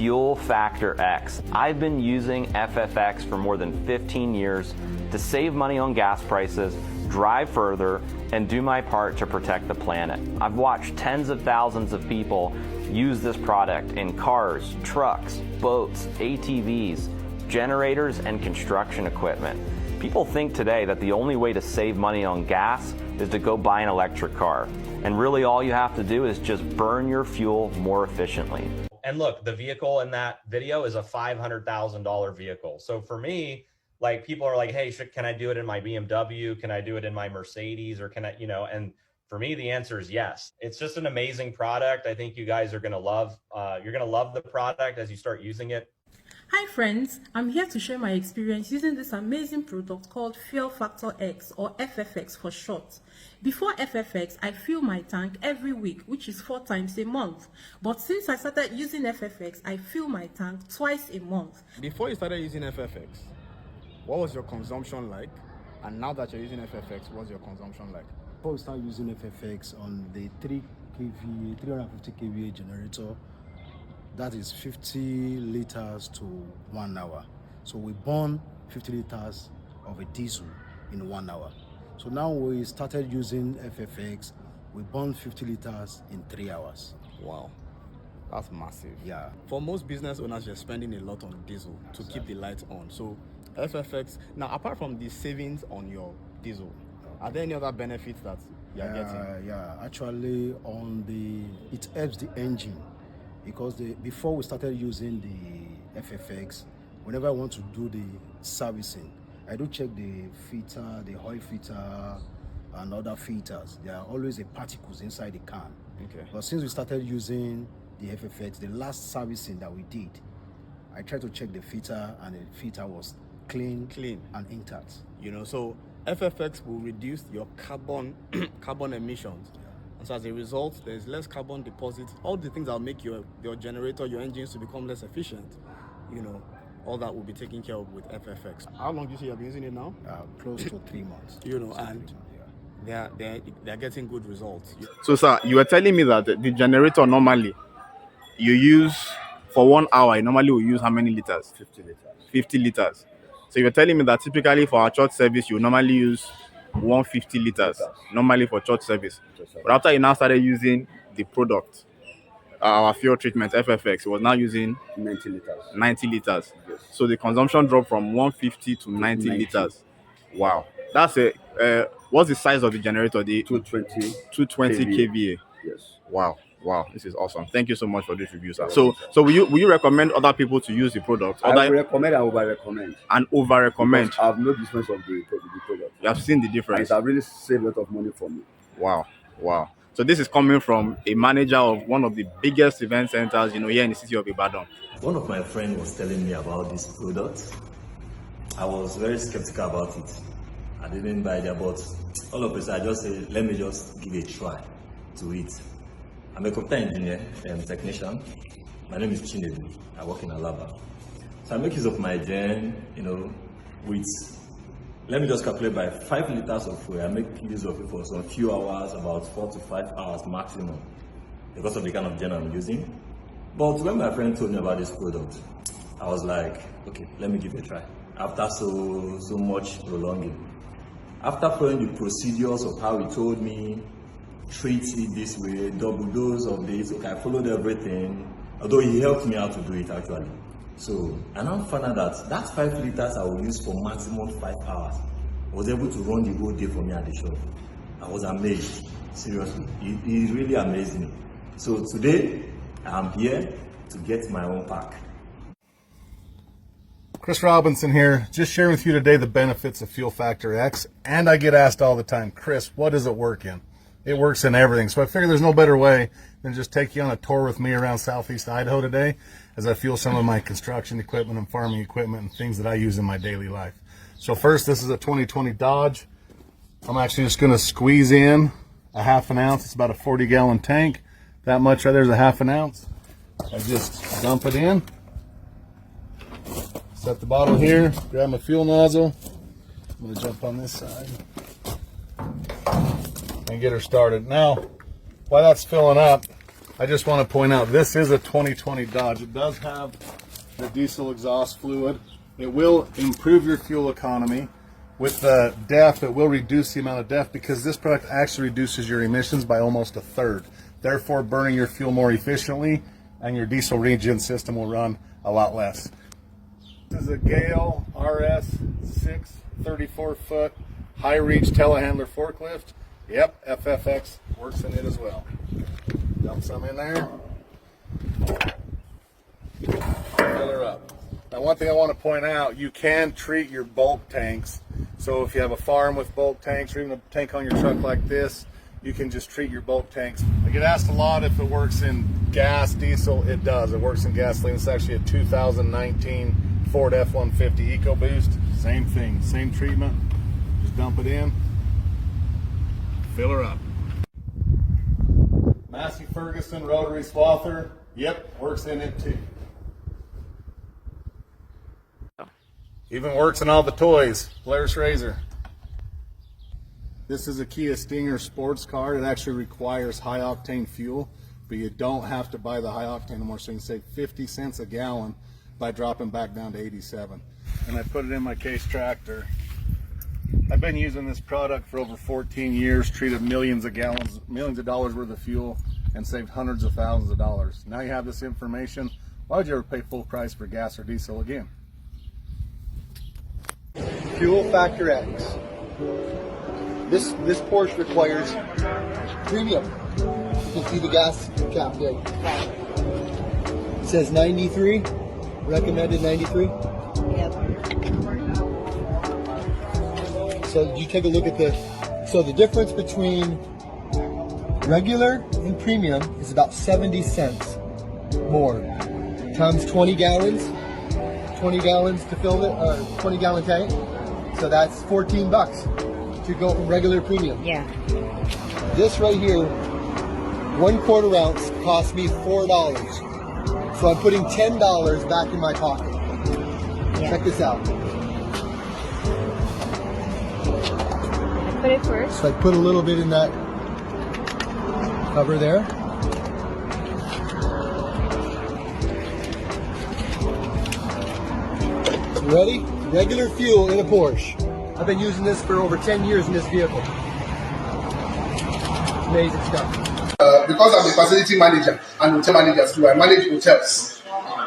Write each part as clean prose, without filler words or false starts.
Fuel Factor X. I've been using FFX for more than 15 years to save money on gas prices, drive further, and do my part to protect the planet. I've watched tens of thousands of people use this product in cars, trucks, boats, ATVs, generators, and construction equipment. People think today that the only way to save money on gas is to go buy an electric car. And really all you have to do is just burn your fuel more efficiently. And look, the vehicle in that video is a $500,000 vehicle. So for me, like, people are like, hey, can I do it in my BMW? Can I do it in my Mercedes? Or can I, and for me, the answer is yes. It's just an amazing product. I think you guys are going to love, you're going to love the product as you start using it. Hi friends, I'm here to share my experience using this amazing product called Fuel Factor X, or FFX for short. Before FFX, I fill my tank every week, which is 4 times a month. But since I started using FFX, I fill my tank twice a month. Before you started using FFX, what was your consumption like? And now that you're using FFX, what's your consumption like? Before we start using FFX on the 350 kVA generator, that is 50 liters to 1 hour. So we burn 50 liters of a diesel in 1 hour. So now we started using FFX, we burn 50 liters in 3 hours. Wow, that's massive. Yeah. For most business owners, you're spending a lot on diesel to keep the lights on. So FFX, now apart from the savings on your diesel, are there any other benefits that you're getting? Yeah, actually it helps the engine. Because before we started using the FFX, whenever I want to do the servicing, I do check the filter, the oil filter, and other filters. There are always the particles inside the can. Okay. But since we started using the FFX, the last servicing that we did, I tried to check the filter, and the filter was clean and intact. So FFX will reduce your carbon emissions. And so as a result, there's less carbon deposits, all the things that will make your generator, your engines to become less efficient, all that will be taken care of with FFX. How long do you say you've been using it now? Close to 3 months. And they're getting good results. So sir, you were telling me that the generator normally, you use, for 1 hour, you normally will use how many liters? 50 liters. 50 liters. So you're telling me that typically for our church service, you normally use 150 liters normally for church service. But after you now started using the product, our fuel treatment FFX, it was now using 90 liters. 90 liters. Yes. So the consumption dropped from 150 to 90 liters. Wow. That's what's the size of the generator? The 220 kVA. Yes. Wow, this is awesome. Thank you so much for this review, sir. So will you recommend other people to use the product? I will recommend and over-recommend. And over-recommend. Because I have no difference of the product. You have seen the difference. It has really saved a lot of money for me. Wow. So this is coming from a manager of one of the biggest event centers, here in the city of Ibadan. One of my friends was telling me about this product. I was very skeptical about it. I didn't buy it, but all of a sudden I just said, let me just give a try to it. I'm a computer engineer and technician. My name is Chinedu. I work in Alaba. So I make use of my gen, with, let me just calculate, by 5 liters of fuel. I make use of it for some few hours, about 4 to 5 hours maximum, because of the kind of gen I'm using. But when my friend told me about this product, I was like, okay, let me give it a try. After so much prolonging, after following the procedures of how he told me, treat it this way, double dose of this, okay, I followed everything, although he helped me out to do it actually. So I now found out that 5 liters I will use for maximum 5 hours was able to run the whole day for me at the shop. I was amazed, seriously, it really amazed me. So today I'm here to get my own pack. Chris Robinson here, just sharing with you today the benefits of Fuel Factor X. And I get asked all the time, Chris, what does it work in? It works in everything. So I figure there's no better way than just take you on a tour with me around Southeast Idaho today as I fuel some of my construction equipment and farming equipment and things that I use in my daily life. So first, this is a 2020 Dodge. I'm actually just going to squeeze in a half an ounce. It's about a 40-gallon tank. That much right there is a half an ounce. I just dump it in. Set the bottle here, grab my fuel nozzle. I'm going to jump on this side and get her started. Now, while that's filling up, I just want to point out this is a 2020 Dodge. It does have the diesel exhaust fluid. It will improve your fuel economy. With the DEF, it will reduce the amount of DEF because this product actually reduces your emissions by almost 1/3, therefore burning your fuel more efficiently, and your diesel regen system will run a lot less. This is a Gale RS 6 34-foot high reach telehandler forklift. Yep, FFX works in it as well. Dump some in there. Fill her up. Now, one thing I want to point out, you can treat your bulk tanks. So if you have a farm with bulk tanks or even a tank on your truck like this, you can just treat your bulk tanks. I get asked a lot if it works in gas, diesel. It does. It works in gasoline. It's actually a 2019 Ford F-150 EcoBoost. Same thing, same treatment. Just dump it in, fill her up. Massey Ferguson rotary swather. Yep, works in it too. Even works in all the toys. Blair's Razor. This is a Kia Stinger sports car. It actually requires high octane fuel, but you don't have to buy the high octane anymore, so you can save 50 cents a gallon by dropping back down to 87. And I put it in my case tractor. I've been using this product for over 14 years, treated millions of gallons, millions of dollars worth of fuel, and saved hundreds of thousands of dollars. Now you have this information. Why would you ever pay full price for gas or diesel again? Fuel Factor X. This Porsche requires premium. You can see the gas cap there. It says 93, recommended 93. Yep. So you take a look at the, so the difference between regular and premium is about 70 cents more. Times 20 gallons to fill it, or 20 gallon tank. So that's 14 bucks to go from regular to premium. Yeah. This right here, 1/4 ounce cost me $4. So I'm putting $10 back in my pocket. Yeah. Check this out. Put it first. So I put a little bit in that cover there. Ready? Regular fuel in a Porsche. I've been using this for over 10 years in this vehicle. Amazing stuff. Because I'm a facility manager and hotel manager too, I manage hotels.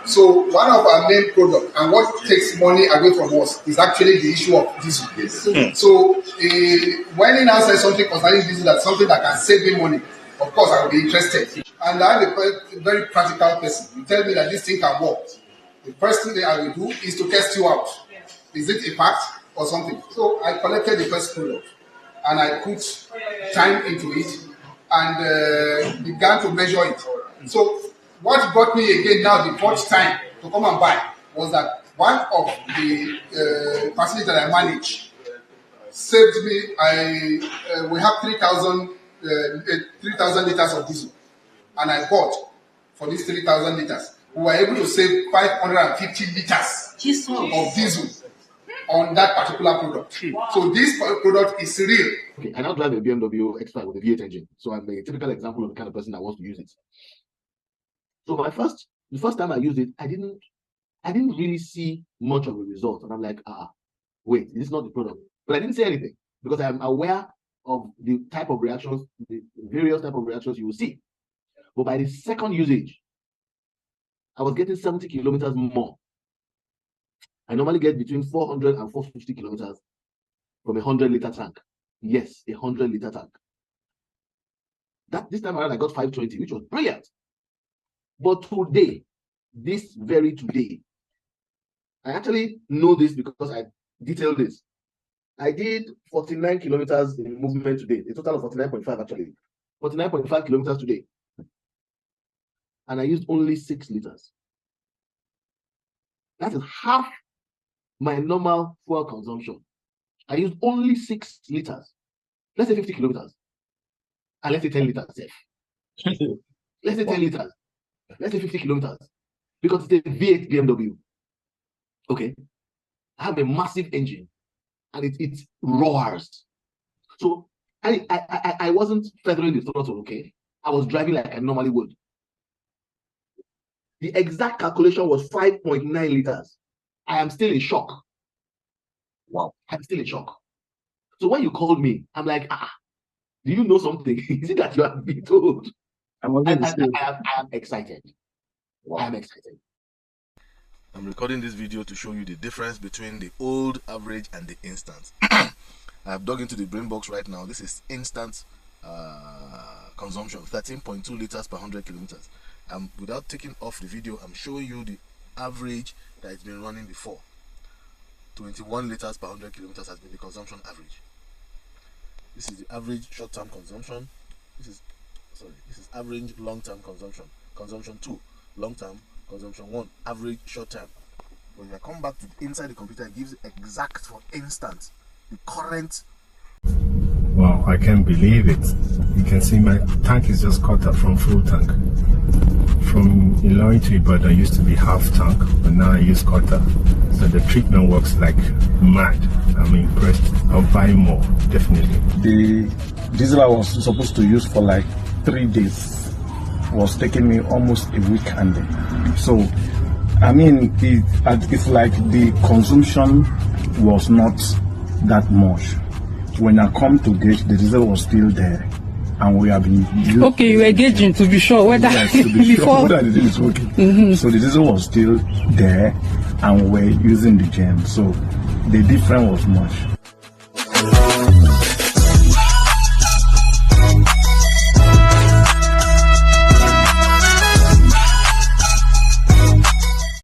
So one of our main products and what takes money away from us is actually the issue of diesel. So when he now says something concerning diesel, that's something that can save me money, of course I will be interested. And I'm a very practical person. You tell me that this thing can work. The first thing I will do is to test you out. Is it a fact or something? So I collected the first product and I put time into it and began to measure it. So what got me again now the fourth time to come and buy was that one of the facilities that I manage saved me. We have 3,000 liters of diesel, and I bought for these 3,000 liters. We were able to save 550 liters of diesel on that particular product. So this product is real. Okay, I now drive a BMW X5 with a V8 engine, so I'm a typical example of the kind of person that wants to use it. So the first time I used it, I didn't really see much of a result, and I'm like, wait, this is not the product. But I didn't say anything because I'm aware of the type of reactions, the various type of reactions you will see. But by the second usage, I was getting 70 kilometers more. I normally get between 400 and 450 kilometers from a 100-liter tank. Yes, a 100-liter tank. This time around, I got 520, which was brilliant. But today, this very today, I actually know this because I detailed this. I did 49 kilometers in movement today, a total of 49.5 actually. 49.5 kilometers today. And I used only 6 liters. That is half my normal fuel consumption. I used only 6 liters. Let's say 50 kilometers. And let's say 10 liters. Let's say 10 liters. Let's say 50 kilometers. Because it's a V8 BMW. Okay. I have a massive engine. And it roars. So I wasn't feathering the throttle, okay? I was driving like I normally would. The exact calculation was 5.9 liters. I am still in shock. Wow, I'm still in shock. So when you called me, I'm like, do you know something? Is it that you have been told? I am excited. Wow. I am excited. I'm recording this video to show you the difference between the old, average, and the instant. I've dug into the brain box right now. This is instant consumption, 13.2 liters per 100 kilometers. Without taking off the video, I'm showing you the average that it's been running before. 21 liters per 100 kilometers has been the consumption average. This is the average short-term consumption. This is average long-term consumption. Consumption 2, long-term. Consumption 1, average short-term. When I come back to inside the computer, it gives exact for instant the current. Wow, I can't believe it. You can see my tank is just cut up from full tank. From Illinois to Ibadan used to be half tank, but now I use quarter. So the treatment works like mad. I'm impressed. I'll buy more, definitely. The diesel I was supposed to use for like 3 days was taking me almost a week handling. So, I mean, it's like the consumption was not that much. When I come to gauge, the diesel was still there, and we have been using. Okay, you were gauging to be sure whether before whether the diesel is working. So the diesel was still there, and we're using the gem. So the difference was much.